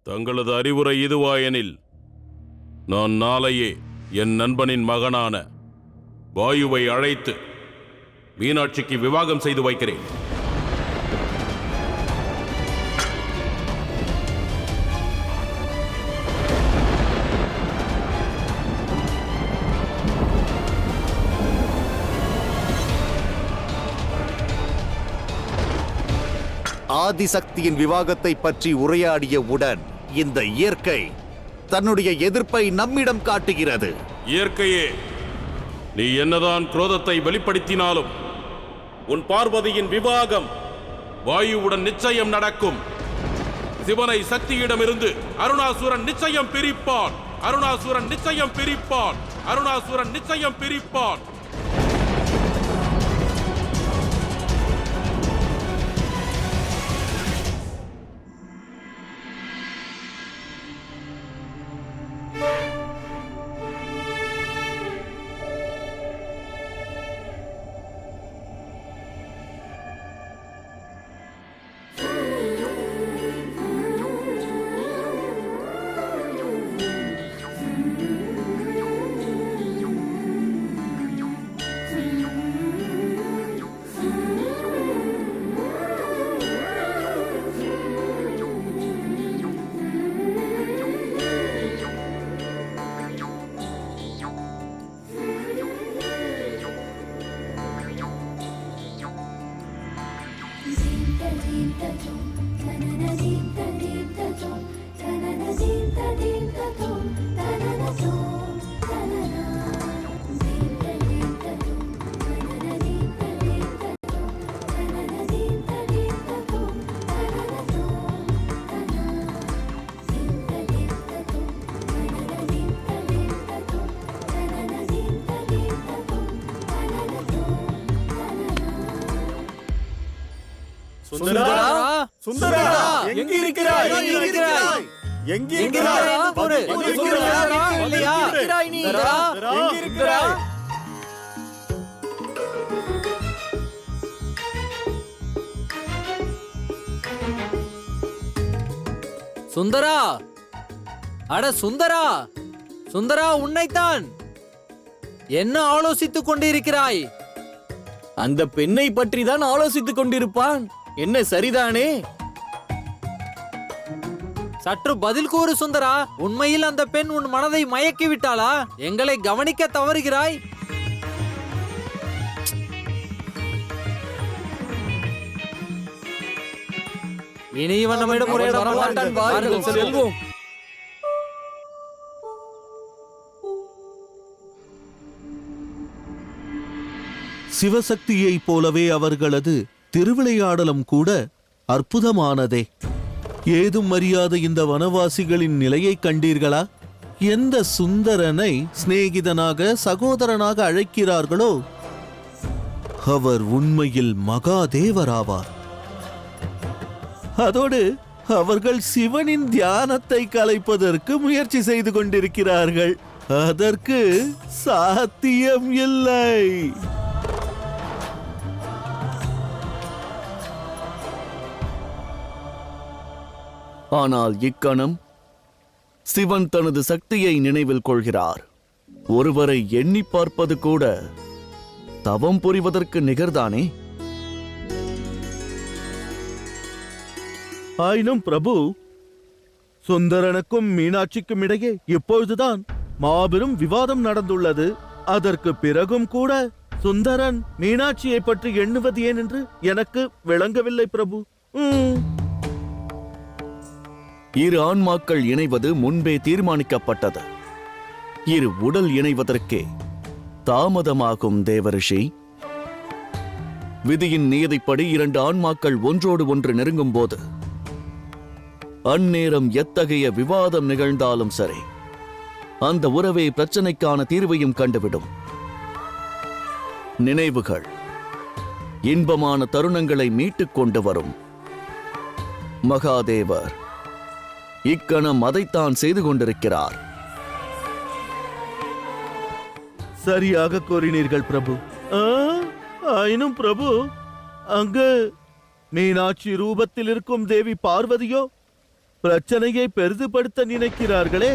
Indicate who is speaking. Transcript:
Speaker 1: தங்களது அறிவுரை இதுவாயெனில் நான் நாளையே என் நண்பனின் மகனான வாயுவை அழைத்து மீனாட்சிக்கு விவாகம் செய்து வைக்கிறேன்.
Speaker 2: ஆதிசக்தியின் விவாகத்தை பற்றி உரையாடியவுடன் இந்த இயற்கை தன்னுடைய எதிர்ப்பை நம்மிடம் காட்டுகிறது.
Speaker 1: இயற்கையே, நீ என்னதான் குரோதத்தை வெளிப்படுத்தினாலும் உன் பார்வதியின் விவாகம் வாயுவுடன் நிச்சயம் நடக்கும். சிவனை சக்தியிடமிருந்து அருணாசுரன் நிச்சயம் பிரிப்பான். அருணாசுரன் நிச்சயம் பிரிப்பான். அருணாசுரன் நிச்சயம் பிரிப்பான்.
Speaker 3: சுந்தரா, சுந்தரா, எங்க இருக்கிறாய்? எங்க இருக்கிறாய்?
Speaker 4: சுந்தரா, அட சுந்தரா, சுந்தரா, உன்னைத்தான். என்ன ஆலோசித்துக் கொண்டிருக்கிறாய்?
Speaker 3: அந்த பெண்ணை பற்றி தான் ஆலோசித்துக் கொண்டிருப்பான். என்ன சரிதானே?
Speaker 4: சற்று பதில் கூறு சுந்தரா. உண்மையில் அந்த பெண் உன் மனதை மயக்கி விட்டாளா? எங்களை கவனிக்க தவறுகிறாய். இனி இவன் நம்மிடம் முறையிட மாட்டான். வாருங்கள் செல்வோம்.
Speaker 5: சிவசக்தியைப் போலவே அவர்களது திருவிளையாடலும் கூட அற்புதமானதே. ஏதும் அறியாத இந்த வனவாசிகளின் நிலையை கண்டீர்களா? எந்த சுந்தரனை சிநேகிதனாக சகோதரனாக அழைக்கிறார்களோ அவர் உண்மையில் மகாதேவராவார். அதோடு அவர்கள் சிவனின் தியானத்தை கலைப்பதற்கு முயற்சி செய்து கொண்டிருக்கிறார்கள். அதற்கு சாத்தியம் இல்லை.
Speaker 3: ஆனால் இக்கணம் சிவன் தனது சக்தியை நினைவில் கொள்கிறார். ஒருவரை எண்ணி பார்ப்பது கூட தவம் புரிவதற்கு நிகர்தானே?
Speaker 5: ஆயினும் பிரபு, சுந்தரனுக்கும் மீனாட்சிக்கும் இடையே இப்பொழுதுதான் மாபெரும் விவாதம் நடந்துள்ளது. அதற்கு பிறகும் கூட சுந்தரன் மீனாட்சியை பற்றி எண்ணுவது ஏன் என்று எனக்கு விளங்கவில்லை பிரபு.
Speaker 3: இரு ஆன்மாக்கள் இணைவது முன்பே தீர்மானிக்கப்பட்டது. இரு உடல் இணைவதற்கே தாமதமாகும் தேவரிஷி. விதியின் நியதிப்படி இரண்டு ஆன்மாக்கள் ஒன்றோடு ஒன்று நெருங்கும் போது அந்நேரம் எத்தகைய விவாதம் நிகழ்ந்தாலும் சரி, அந்த உறவே பிரச்சனைக்கான தீர்வையும் கண்டுவிடும். நினைவுகள் இன்பமான தருணங்களை மீட்டுக் கொண்டு வரும். மகாதேவர் இக்கணம் அதைத்தான் செய்து கொண்டிருக்கிறார்.
Speaker 5: சரியாக கூறினீர்கள் பிரபு. ஆயினும் பிரபு, அங்கு மீனாட்சி ரூபத்தில் இருக்கும் தேவி பார்வதியோ பிரச்சனையை பெரிதுபடுத்த நினைக்கிறார்களே.